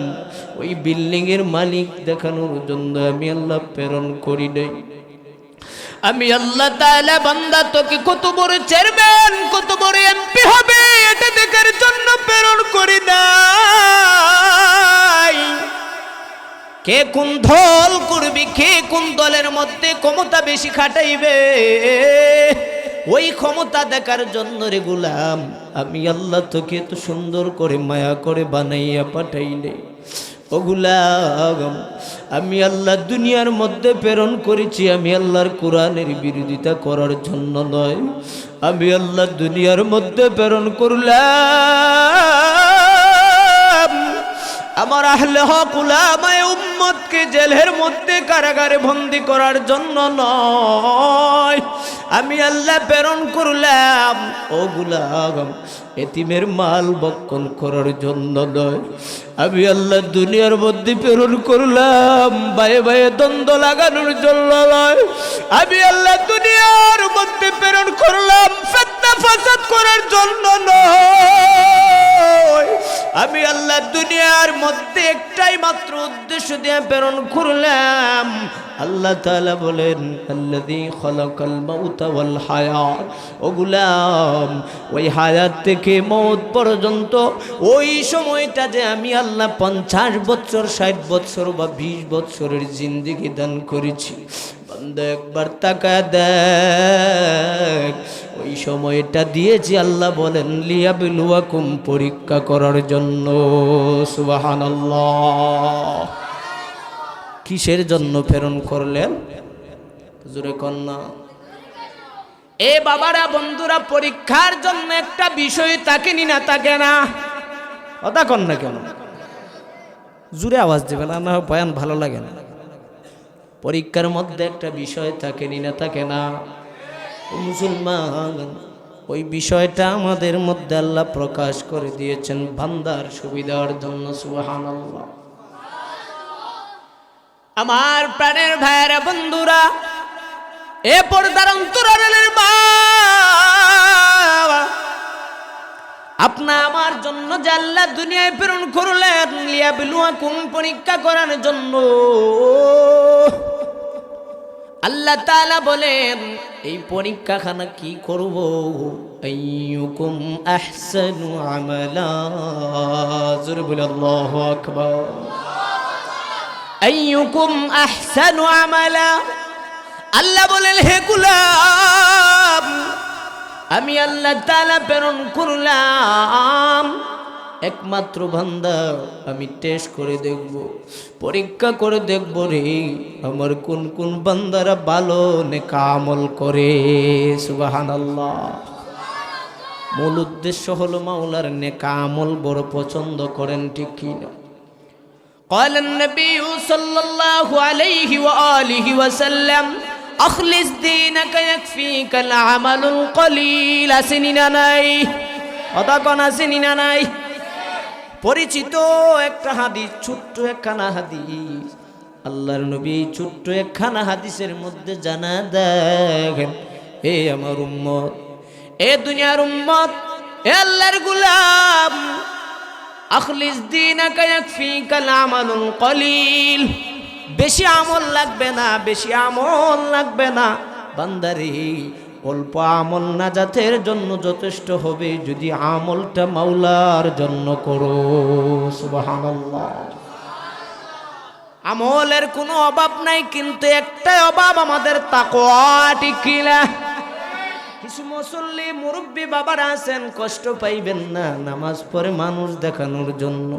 A: ওই বিল্ডিং এর মালিক দেখানোর জন্য আমি আল্লাহ প্রেরণ করি নাই। আমি আল্লাহ তাআলা বান্দা তোকে কত বড় চেয়ারম্যান, কত বড় এমপি হবে এটা দেখার জন্য প্রেরণ করি নাই। কে কোন দল করবি, কে কোন দলের মধ্যে ক্ষমতা বেশি খাটাইবে, ওই ক্ষমতা দেখার জন্য রে গোলাম আমি আল্লাহ তোকে এত সুন্দর করে মায়া করে বানাইয়া পাঠাইলে। ও গোলাম, আমি আল্লাহ দুনিয়ার মধ্যে প্রেরণ করেছি আমি আল্লাহর কোরআনের বিরোধিতা করার জন্য নয়। আমি আল্লাহ দুনিয়ার মধ্যে প্রেরণ করলাম আমার আহলে হক উলামায়ে উম্মতকে জেলের মধ্যে কারাগারে বন্দী করার জন্য নয়। আমি আল্লাহ প্রেরণ করলাম ও গোলাম এতিমের মাল বক্ষণ করার জন্য নয়। আমি আল্লাহ দুনিয়ার মধ্যে প্রেরণ করলাম ভাইয়ে ভাইয়ে দ্বন্দ্ব লাগানোর জন্য নয়। আমি আল্লাহ দুনিয়ার মধ্যে প্রেরণ করলাম ফিতনা ফাসাদ করার জন্য নয়। আমি আল্লাহ দুনিয়ার মধ্যে একটাই মাত্র উদ্দেশ্য দিয়ে প্রেরণ করলাম। আল্লাহ তাআলা বলেন আল্লাযী খালাকাল মাউতা ওয়াল হায়াত, ও গোলাম ওই হায়াত থেকে মওত পর্যন্ত ওই সময়টা যে আমি আল্লাহ 50 বছর 60 বছর বা 20 বছরের জিন্দেগি দান করেছি, বান্দা একবার তাকায় দেখ, ওই সময়টা দিয়েছি আল্লাহ বলেন লিয়াবলুয়াকুম, পরীক্ষা করার জন্য। সুবহানাল্লাহ। কিসের জন্য প্রেরণ করলেন? জোরে কন্যা। এ বাবারা বন্ধুরা, পরীক্ষার জন্য একটা বিষয় থাকেনি না থাকে না? কথা কন না কেন? জোরে আওয়াজ দেবে না, না বয়ান ভালো লাগে না। পরীক্ষার মধ্যে একটা বিষয় থাকেনি না থাকে না? মুসলমান, ওই বিষয়টা আমাদের মধ্যে আল্লাহ প্রকাশ করে দিয়েছেন বান্দার সুবিধার জন্য। সুবহানাল্লাহ। আমার প্রাণের ভাইয়েরা বন্ধুরা, এ পর্দার অন্তরালের মা, আপনা আমার জন্য যে আল্লাহ দুনিয়ায় প্রেরণ করলেন লিয়াবলুয়াকুম, পরীক্ষা করার জন্য। আল্লাহ তাআলা বলেন এই পরীক্ষাখানা কি করব? আইয়ুকুম আহসানু আমালা। জোরে বলে আল্লাহু আকবার। আইয়ুকুম আহসানু আমালা। আল্লাহ বলেন হে গোলাম, আমি আল্লাহ তাআলা প্রেরণ করলাম একমাত্র বান্দা, আমি টেস্ট করে দেখব, পরীক্ষা করে দেখব রে আমার কোন কোন বান্দারা ভালো নেক আমল করে। সুবহানাল্লাহ। মূল উদ্দেশ্য হলো মাওলার নেক আমল বড় পছন্দ করেন, ঠিক কি না? قال النبي صلى الله عليه وآله وسلم أخلص دينك يكفيك العمل القليل। আসেনিনা নাই? কথা কোন আসেনিনা নাই? পরিচিত একটা হাদিস, ছোট্ট একখানা হাদিস, আল্লাহর নবী ছোট্ট একখানা হাদিসের মধ্যে জানা দেখেন, হে আমার উম্মত, এ দুনিয়ার উম্মত, এ আল্লাহর গোলাম, আখলিস দীনাকা ইয়াকফিকাল আমালুল কলিল। বেশি আমল লাগবে না, বেশি আমল লাগবে না বান্দারে, অল্প আমল নাজাতের জন্য যথেষ্ট হবে যদি আমলটা মাওলার জন্য করো। সুবহানাল্লাহ। আমলের কোনো অভাব নাই, কিন্তু একটাই অভাব আমাদের তাকওয়া, ঠিক কি না? কিছু মুসল্লি মুরব্বী বাবারা আছেন, কষ্ট পাইবেন না, নামাজ পড়ে মানুষ দেখানোর জন্য।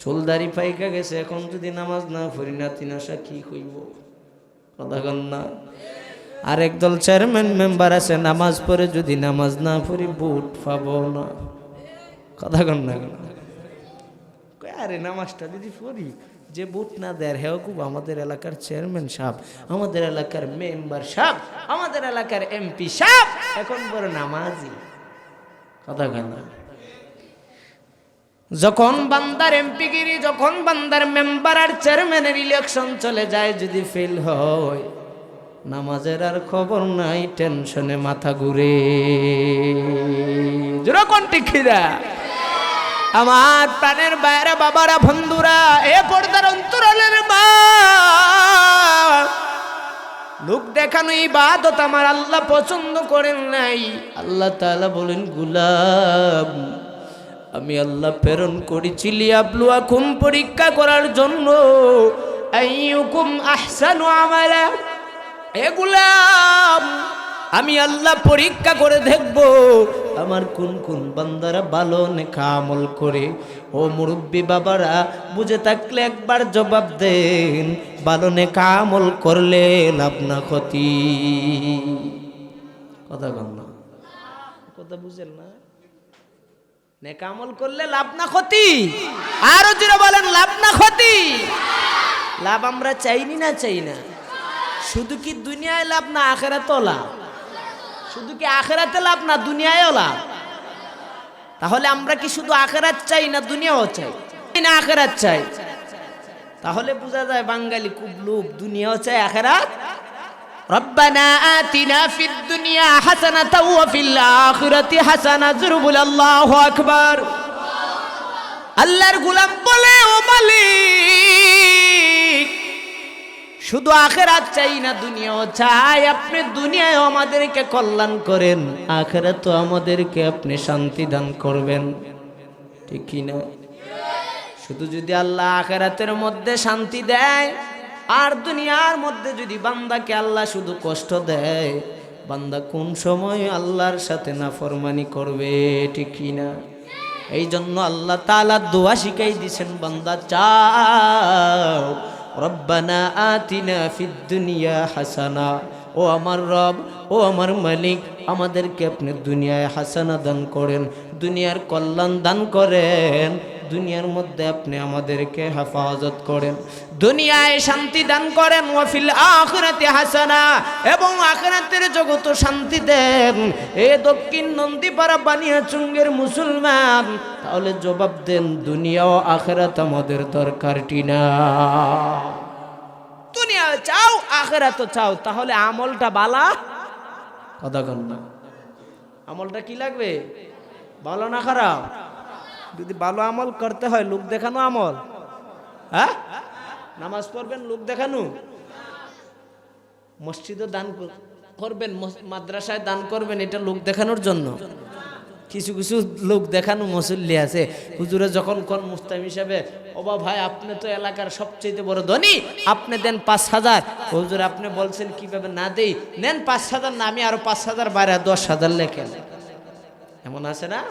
A: চুলদারি পাইকা গেছে, এখন যদি নামাজ না পড়ি নাতি নাশা কি হইব? কথা কন না? আর একদল চেয়ারম্যান মেম্বার আছে, নামাজ পড়ে যদি নামাজ না পড়ি ভোট পাবো না। কথা কন না? আরে নামাজটা যদি পড়ি, যে ভোট না দেয় হেও খুব আমাদের এলাকার চেয়ারম্যান সাহেব, আমাদের এলাকার মেম্বার সাহেব, আমাদের এলাকার এমপি সাহেব এখন বড় নামাজি। কথা কন না? যখন বান্দার এমপিগিরি, যখন বান্দার মেম্বার আর চেয়ারম্যানের ইলেকশন চলে যায়, যদি ফেল হয়, নামাজের আর খবর নাই, টেনশনে মাথা ঘুরে। যেরকম টিকিরা আমার প্রাণের বাইরে বাবারা বন্ধুরা, এ পর্দার অন্তরালের মা, লোক দেখানো ইবাদত আমার আল্লাহ পছন্দ করেন নাই। আল্লাহ তাআলা বলেন গোলাম, আমি আল্লাহ প্রেরণ করেছি লিয়াবলুয়াকুম, পরীক্ষা করার জন্য। আইয়ুকুম আহসানু আমালা। এ গোলাম, আমি আল্লাহ পরীক্ষা করে দেখব আমার কোন কোন বান্দারা ভালো নেক আমল করে। ও মুরব্বী বাবারা, বুঝে থাকলে একবার জবাব দেন, ভালো নেক আমল করলে লাভ না ক্ষতি? কথা কন না? কথা বুঝেন না? নেক আমল করলে লাভ না ক্ষতি? আরো জোরে বলেন, লাভ না ক্ষতি? লাভ আমরা চাইনি না? চাই না? শুধু কি দুনিয়ায় লাভ না আখিরাতেও লাভ? শুধু কি আখিরাতে লাভ না দুনিয়ায়ও লাভ? তাহলে আমরা কি শুধু আখিরাত চাই না দুনিয়াও চাই? না আখিরাত চাই। তাহলে বোঝা যায় বাঙালি খুব লোভ, দুনিয়াও চাই আখিরাত। রব্বানা আতিনা ফিদ দুনিয়া হাসানাতাও ওয়া ফিল আখিরাতি হাসানা। জোরে বলে আল্লাহু আকবার। আল্লাহর গোলাম বলে, ও মালিক, শুধু আখিরাত চাই না দুনিয়াও চাই। আপনি দুনিয়ায় আমাদেরকে কল্যাণ করেন, আখিরাতেও আমাদেরকে আপনি শান্তি দান করবেন, ঠিক কি না? শুধু যদি আল্লাহ আখিরাতের মধ্যে শান্তি দেয়, আর দুনিয়ার মধ্যে যদি বান্দাকে আল্লাহ শুধু কষ্ট দেয়, বান্দা কোন সময় আল্লাহর সাথে নাফরমানি করবে, ঠিক কিনা? এই জন্য আল্লাহ তাআলা দোয়া শিখাই দিয়েছেন, বান্দা চাও রব্বানা আতিনা ফিদ দুনিয়া হাসানা, ও আমার রব, ও আমার মালিক, আমাদেরকে আপনি দুনিয়ায় হাসানা দান করেন, দুনিয়ার কল্যাণ দান করেন, দুনিয়ার মধ্যে আপনি আমাদেরকে হেফাজত করেন, দুনিয়ায় শান্তি দান করেন, ওয়া ফিল আখিরাতি হাসানা, এবং আখিরাতের জগতে শান্তি দেন। এ দক্ষিণ নন্দীপাড়া বানিয়াচুঙ্গের মুসলমান, তাহলে জবাব দেন, দুনিয়া ও আখিরাত আমাদের দরকারটি না। দুনিয়া চাও, আখিরাতও চাও, তাহলে আমলটা বালা কথা কন না। আমলটা কি লাগবে? ভালো না খারাপ? যদি ভালো আমল করতে হয়, লোক দেখানো আমল? হ্যাঁ, নামাজ পড়বেন লোক দেখানো? মসজিদে দান করবেন, মাদ্রাসায় দান করবেন, এটা লোক দেখানোর জন্য? কিছু কিছু লোক দেখানো মুসল্লি আছে, হুজুরে যখন কোন মুস্তাহিম হিসাবে, ও ভাই আপনি তো এলাকার সবচেয়ে বড় ধনী, আপনি দেন 5,000। হুজুর আপনি বলছেন কিভাবে না দেই, নেন 5,000 না, আমি আরো 5,000 বাইরে 10,000 লেখেন। এমন আছে না?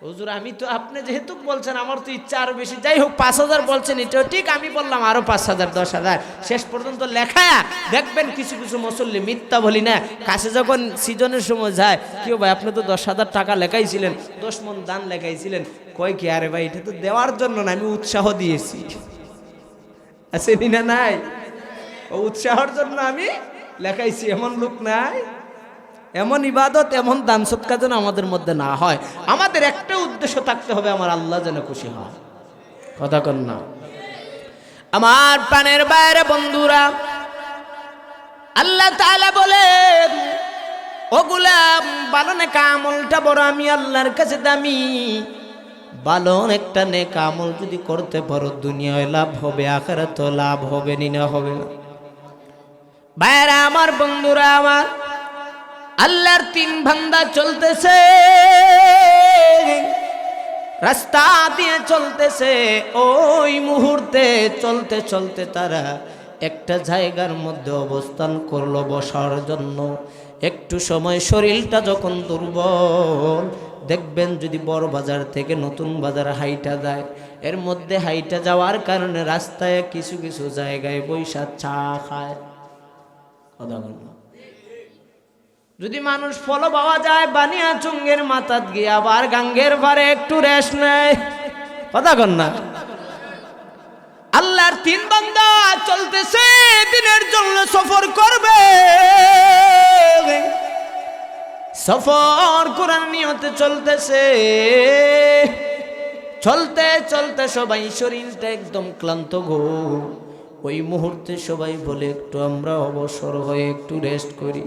A: হুজুর আমি তো, আপনি যেহেতু বলছেন আমার তো ইচ্ছা আরো বেশি, যাই হোক 5,000 বলছেন, এটাও ঠিক, আমি বললাম আরো 5,000 10,000, শেষ পর্যন্ত লেখায়া দেখবেন কিছু কিছু মুসল্লি, মিথ্যা বলি না, কাছে যখন সিজনের সময় যায়, কেউ ভাই আপনি তো 10,000 টাকা লেখাইছিলেন, 10 মণ দান লেখাইছিলেন, কয় কি আরে ভাই এটা তো দেওয়ার জন্য না, আমি উৎসাহ দিয়েছি। আছে না? নাই, ও উৎসাহের জন্য আমি লেখাইছি, এমন লোক নাই? এমন ইবাদত, এমন দান সদকা যেন আমাদের মধ্যে না হয়। আমাদের একটা উদ্দেশ্য থাকতে হবে, আমার আল্লাহ যেন খুশি হয়। কথা কন না? আমার প্রাণের বাইরে বন্ধুরা, আল্লাহ তাআলা বলেন, ও গোলাম, ভালো নেক আমলটা বড় আমি আল্লাহর কাছে দামি। ভালো একটা নেক আমল যদি করতে পারো, দুনিয়ায় লাভ হবে, আখিরাতেও লাভ হবে, না হবে না? বাইরে আমার বন্ধুরা, আমার আল্লাহর 3 বান্দা চলতেছে, রাস্তা দিয়ে চলতেছে, ওই মুহূর্তে চলতে চলতে তারা একটা জায়গার মধ্যে অবস্থান করলো বসার জন্য। একটু সময় শরীরটা যখন দুর্বল, দেখবেন যদি বড় বাজার থেকে নতুন বাজার হাইটা যায়, এর মধ্যে হাইটা যাওয়ার কারণে রাস্তায় কিছু কিছু জায়গায় বৈশা চা খায়। কথা বল। যদি মানুষ ফলো পাওয়া যায়, বানিয়াচুঙ্গের মাথাত গিয়ে আবার গাঙ্গের পারে একটু রেস্ট নেয়। কথা কন না? আল্লাহর 3 বান্দা চলতেছে, দিনের জন্য সফর করবে, সফর করার নিয়তে চলতেছে। চলতে চলতে সবাই শরীরটা একদম ক্লান্ত গো। ওই মুহূর্তে সবাই বলে, একটু আমরা অবসর হয়ে একটু রেস্ট করি,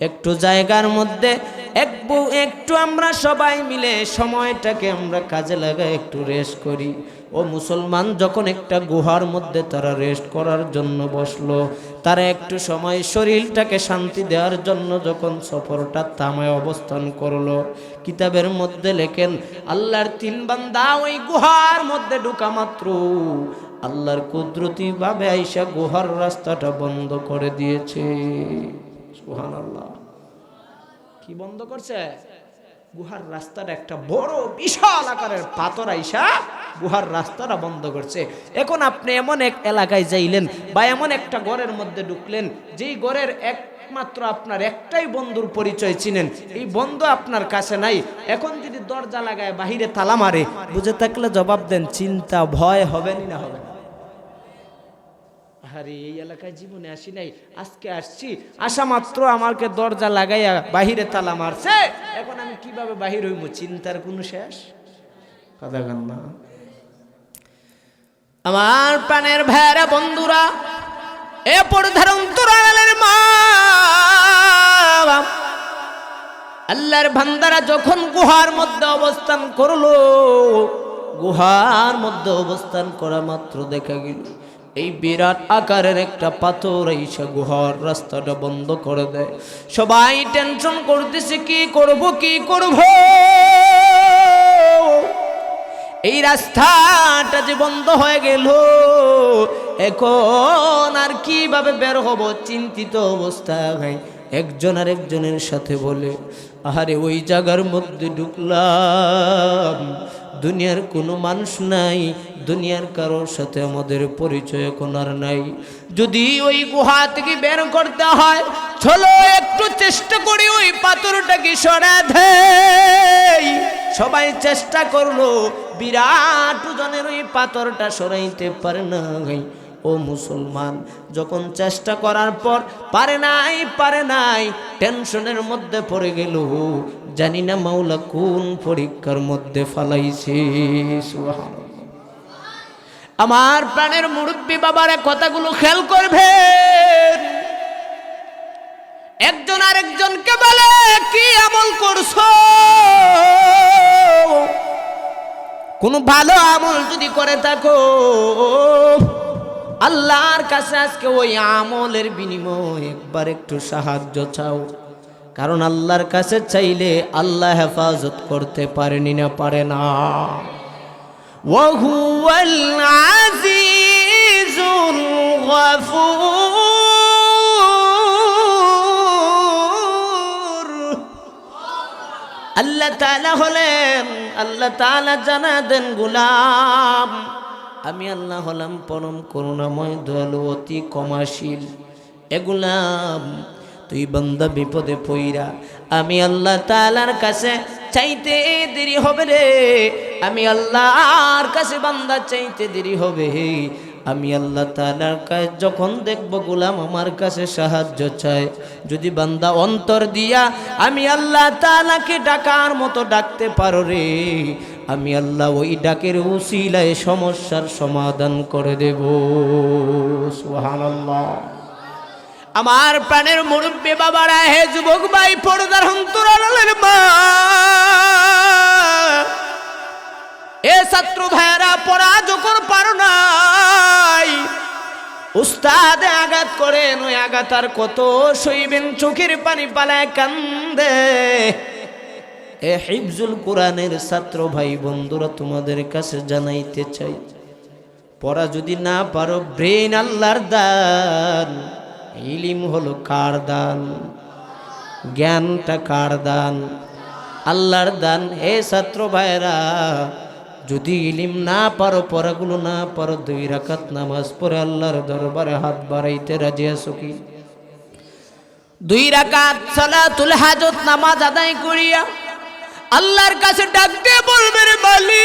A: একটু জায়গার মধ্যে একটু আমরা সবাই মিলে সময়টাকে আমরা কাজে লাগাই, একটু রেস্ট করি। ও মুসলমান, যখন একটা গুহার মধ্যে তারা রেস্ট করার জন্য বসলো, তারা একটু সময় শরীরটাকে শান্তি দেওয়ার জন্য যখন সফরটা থামায় অবস্থান করলো, কিতাবের মধ্যে লেখেন আল্লাহর 3 বান্দা ওই গুহার মধ্যে ঢোকা মাত্র আল্লাহর কুদরতি ভাবে আইসা গুহার রাস্তাটা বন্ধ করে দিয়েছে। সুবহানাল্লাহ। কি বন্ধ করছে? গুহার রাস্তাটা, একটা বড় বিশাল আকারের পাথর আইসা গুহার রাস্তাটা বন্ধ করছে। এখন আপনি এমন এক এলাকায় যাইলেন বা এমন একটা ঘরের মধ্যে ঢুকলেন, যেই ঘরের একমাত্র আপনার একটাই বন্ধুর পরিচয় চিনেন, এই বন্ধু আপনার কাছে নাই। এখন যদি দরজা লাগায় বাহিরে তালা মারে, বুঝে থাকলে জবাব দেন, চিন্তা ভয় হবে না? হবে? আরে এই এলাকায় জীবনে আসি নাই, আজকে আসছি, আসা মাত্র আমাকে দরজা লাগাইয়া বাহিরে তালা মারছে, এখন আমি কিভাবে বাহির হইব? চিন্তার কোনো শেষ? কথা বলেন না? আমার প্রাণের ভাইরা বন্ধুরা, এ পর্দার অন্তরালের মা, আল্লাহর বান্দারা যখন গুহার মধ্যে অবস্থান করলো, গুহার মধ্যে অবস্থান করা মাত্র দেখা গেল এই বিরাট আকারের একটা পাথর এসে গুহার রাস্তাটা বন্ধ করে দেয়। সবাই টেনশন করতেছে, কি করব কি করব, এই রাস্তাটা যে বন্ধ হয়ে গেল, এখন আর কিভাবে বের হব চিন্তিত অবস্থায় একজন আর একজনের সাথে বলে, আরে ওই জায়গার মধ্যে ঢুকলাম, দুনিয়ার কোনো মানুষ নাই, দুনিয়ার কারোর সাথে আমাদের পরিচয় এখন আর নাই। যদি ওই গুহা থেকে বের করতে হয়, চলো একটু চেষ্টা করি ওই পাথরটাকে সরা দেই। সবাই চেষ্টা করলো, বিরাট ওজনের ওই পাথরটা সরাইতে পারে না। ও মুসলমান, যখন চেষ্টা করার পর পারে নাই, টেনশনের মধ্যে পড়ে গেল। জানি না মাওলা কোন পরীক্ষার মধ্যে ফালাইছে। সুবহানাল্লাহ। আমার প্রাণের মুরব্বী বাবারা কথাগুলো খেয়াল করবেন। একজন আরেকজনকে বলে, কি আমল করছো? কোন ভালো আমল যদি করে থাকো, আল্লাহর কাছে আজকে ওই আমলের বিনিময়ে একবার একটু সাহায্য চাও। কারণ আল্লাহর কাছে চাইলে আল্লাহ হেফাজত করতে পারেনি না, পারে না। ওয়াহুয়াল আজিজুল গফুর। আল্লাহ তাআলা হলেন, আল্লাহ তাআলা জানা দেন, গোলাম আমি আল্লাহ হলাম পরম করুণাময়, দয়ালু, অতি ক্ষমাশীল। এগুলাম তুই বান্দা বিপদে পইরা আমি আল্লাহ তাআলার কাছে চাইতে দেরি হবে রে। আমি আল্লাহর কাছে বান্দা চাইতে দেরি হবে। আমি আল্লাহ তাআলার কাছে যখন দেখব গোলাম আমার কাছে সাহায্য চায়, যদি বান্দা অন্তর দিয়া আমি আল্লাহ তাআলাকে ডাকার মতো ডাকতে পারো রে, আমি আল্লাহ ওই ডাকের উসিলায় সমস্যার সমাধান করে দেব। সুবহানাল্লাহ। আমার প্রাণের মুরব্বী বাবারা, হে যুবক ভাই, পর্দার অন্তরালের মা, এ ছাত্র ভাইরা, পড়া যখন পারো নাই, উস্তাদ আঘাত করেন, ওই আঘাত আর কত সইবেন, চোখের পানি পালায় কান্দে। এ হিফজুল কোরআনের ছাত্র ভাই বন্ধুরা, তোমাদের কাছে জানাইতে চাই, পড়া যদি না পারো, ব্রেন আল্লাহর দান, ইলিম হলো কার দান, জ্ঞানটা কার দান? আল্লাহর দান। হে ছাত্র ভাইরা, যদি ইলিম না পারো, পড়াগুলো না পারো, 2 রাকাত নামাজ পড়ে আল্লাহর দরবারে হাত বাড়াইতে রাজি আছো কি? 2 রাকাত সালাতুল হাজত নামাজ আদায় করিয়া আল্লাহর কাছে ডাকতে বলবে, রে মালিক,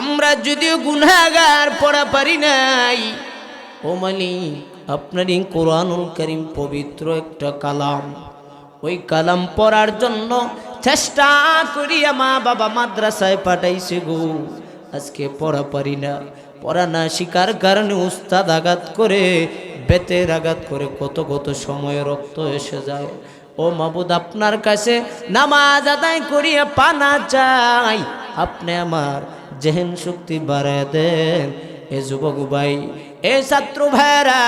A: আমরা যদিও গুনাহগার, পড়া পারি নাই, ও মালিক আপনারই কোরআনুল কারীম পবিত্র একটা কালাম, ওই কালাম পড়ার জন্য চেষ্টা করিয়া মা বাবা মাদ্রাসায় পাঠাইছে গো, আজকে পড়া পারি না। পড়া না শিকার কারণে উস্তাদ আঘাত করে, বেতের আঘাত করে কত কত সময় রক্ত এসে যায়। ও মাবুদ, আপনার কাছে নামাজ আদায় করিয়া পানা চাই, আপনি আমার জেহেন শক্তি বাড়ায় দেন। এ যুবক ভাই, এ ছাত্র ভাইরা,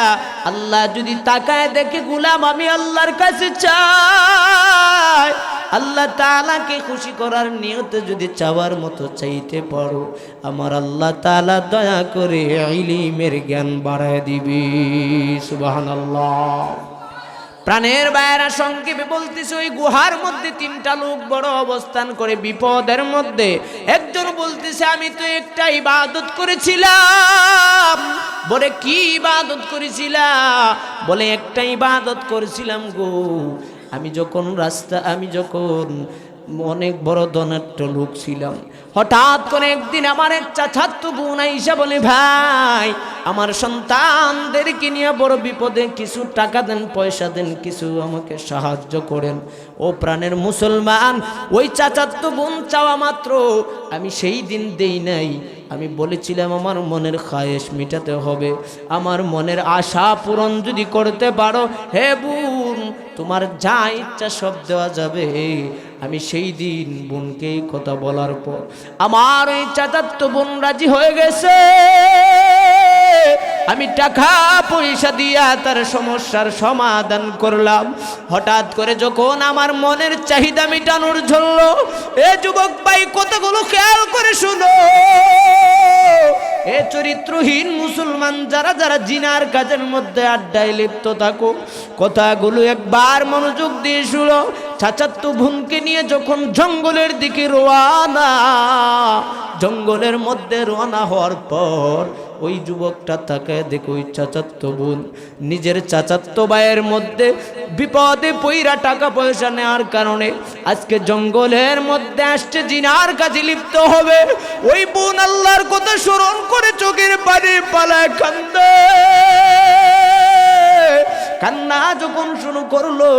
A: আল্লাহ যদি তাকায় দেখে গোলাম আমি আল্লাহর কাছে চাই, আল্লাহ তাআলাকে খুশি করার নিয়তে যদি চাওয়ার মতো চাইতে পারো, আমার আল্লাহ তাআলা দয়া করে ইলমের জ্ঞান বাড়ায় দিবি। সুবহানাল্লাহ। প্রাণের ভাইরা, সংক্ষেপে বলতেছে, ওই গুহার মধ্যে 3টা লোক বড় অবস্থান করে বিপদের মধ্যে। একজন বলতেছে, আমি তো একটা ইবাদত করেছিলাম। বলে, কি ইবাদত করেছিলাম? বলে, একটা ইবাদত করেছিলাম গো, আমি যখন অনেক বড় ধনাঢ্য লোক ছিলাম, হঠাৎ করে একদিন আমার এক চাচাতো বোন আইসা বলে, ভাই আমার সন্তানদেরকে নিয়ে বড় বিপদে, কিছু টাকা দেন, পয়সা দেন, কিছু আমাকে সাহায্য করেন। ও প্রাণের মুসলমান, ওই চাচাতো বোন চাওয়া মাত্র আমি সেই দিন দেই নাই। আমি বলেছিলাম আমার মনের খায়েশ মিটাতে হবে, আমার মনের আশা পূরণ যদি করতে পারো, হে বোন তোমার যা ইচ্ছা সব দেওয়া যাবে। আমি সেই দিন বোনকে এই কথা বলার পর আমার ওই চাচাতো বোন রাজি হয়ে গেছে। আমি টাকা পয়সা দিয়া তার সমস্যার সমাধান করলাম। হঠাৎ করে যখন আমার মনের চাহিদা মেটানোর জন্য, এ যুবক ভাই কতগুলো খেয়াল করে শুনো, এ চরিত্রহীন মুসলমান যারা যারা জিনার কাজের মধ্যে আড্ডায় লিপ্ত থাকো, কথাগুলো একবার মনোযোগ দিয়ে শুনো। চাচাতো বোনকে নিয়ে যখন জঙ্গলের দিকে রওনা, জঙ্গলের মধ্যে রওনা হওয়ার পর ওই যুবকটা তাকায় দেখো ওই চাচাতো বোন নিজের চাচাতো ভাইয়ের মধ্যে বিপদে পইরা টাকা পয়সা নেওয়ার কারণে আজকে জঙ্গলের মধ্যে আসছে, জিনার কাজে লিপ্ত হবে। ওই বোন আল্লাহর কথা স্মরণ করে চোখের পানি পালায় কান্দে। কান্না যখন শুরু করলো,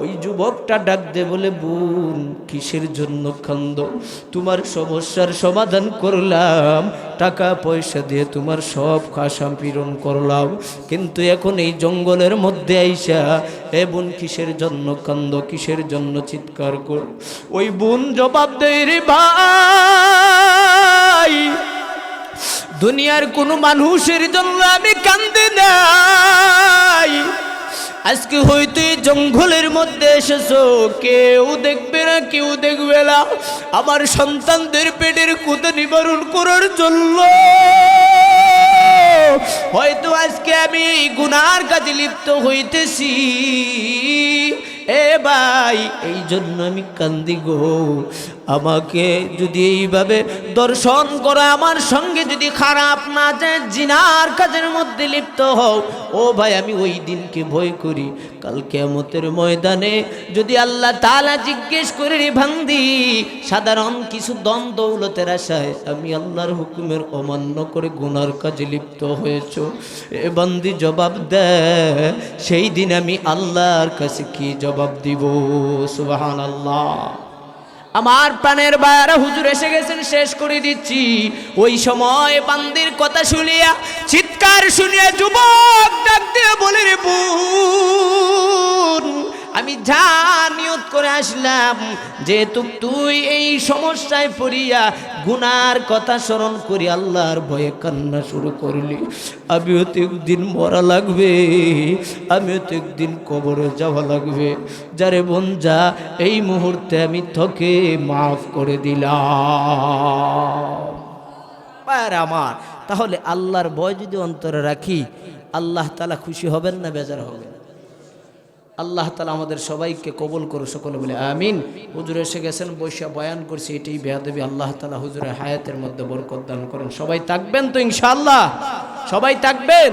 A: ওই যুবকটা ডাক দে বলে, বোন কিসের জন্য কান্দো? তোমার সমস্যার সমাধান করলাম, টাকা পয়সা দিয়ে তোমার সব আশা পূরণ করলাম, কিন্তু এখন এই জঙ্গলের মধ্যে আইসা এ বোন কিসের জন্য কান্দো, কিসের জন্য চিৎকার কর? ওই বোন জবাব দেয়, রে ভাই, দুনিয়ার কোনো মানুষের জন্য আমি কান্দি নাই। আজকে হয়তো এই জঙ্গলের মধ্যে এসেছো, কেউ দেখবে না, কেউ দেখবে না, আমার সন্তানদের পেটের ক্ষুধা নিবারণ করার জন্য হয়তো আজকে আমি গুনার কাজে লিপ্ত হইতেছি। এ ভাই, এই জন্য আমি কান্দি গো। আমাকে যদি এইভাবে দর্শন করো, আমার সঙ্গে যদি খারাপ না যায়, জিনার কাজের মধ্যে লিপ্ত হও, ও ভাই আমি ওই দিনকে ভয় করি। কাল কিয়ামতের ময়দানে যদি আল্লাহ তাআলা জিজ্ঞেস করে, রে বান্দি, সাধারণ কিছু ধন দৌলতের আশায় আমি আল্লাহর হুকুমের অমান্য করে গুনার কাজে লিপ্ত হয়েছ, এ বান্দি জবাব দেয়, সেই দিন আমি আল্লাহর কাছে কি জবাব দিব? সুবহানাল্লাহ। আমার প্রাণের বায়ারা, হুজুর এসে গেছেন, শেষ করে দিচ্ছি। ওই সময় বান্দির কথা শুনিয়া, চিৎকার শুনিয়া যুবক ডাক দিয়ে বলে, রে বোন, আমি যা নিয়ত করে আসলাম, যেহেতু তুই এই সমস্যায় পড়িয়া গুনার কথা স্মরণ করি আল্লাহর ভয়ে কান্না শুরু করলি, আমিও তো একদিন মরা লাগবে, আমিও তো একদিন কবরে যাওয়া লাগবে। যারে বোন যা, এই মুহূর্তে আমি তোকে মাফ করে দিলাম। আমার তাহলে আল্লাহর ভয় যদি অন্তরে রাখি, আল্লাহ তাআলা খুশি হবেন না বেজার হবেন? আল্লাহ তাআলা আমাদের সবাইকে কবুল করুন, সকলে বলে আমিন। হুজুর এসে গেছেন, বৈশা বয়ান করছি, এটাই বেয়াদবি। আল্লাহ তাআলা হুজুরের হায়াতের মধ্যে বরকত দান করেন। সবাই থাকবেন তো ইনশাআল্লাহ? সবাই থাকবেন?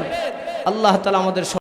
A: আল্লাহ তাআলা আমাদের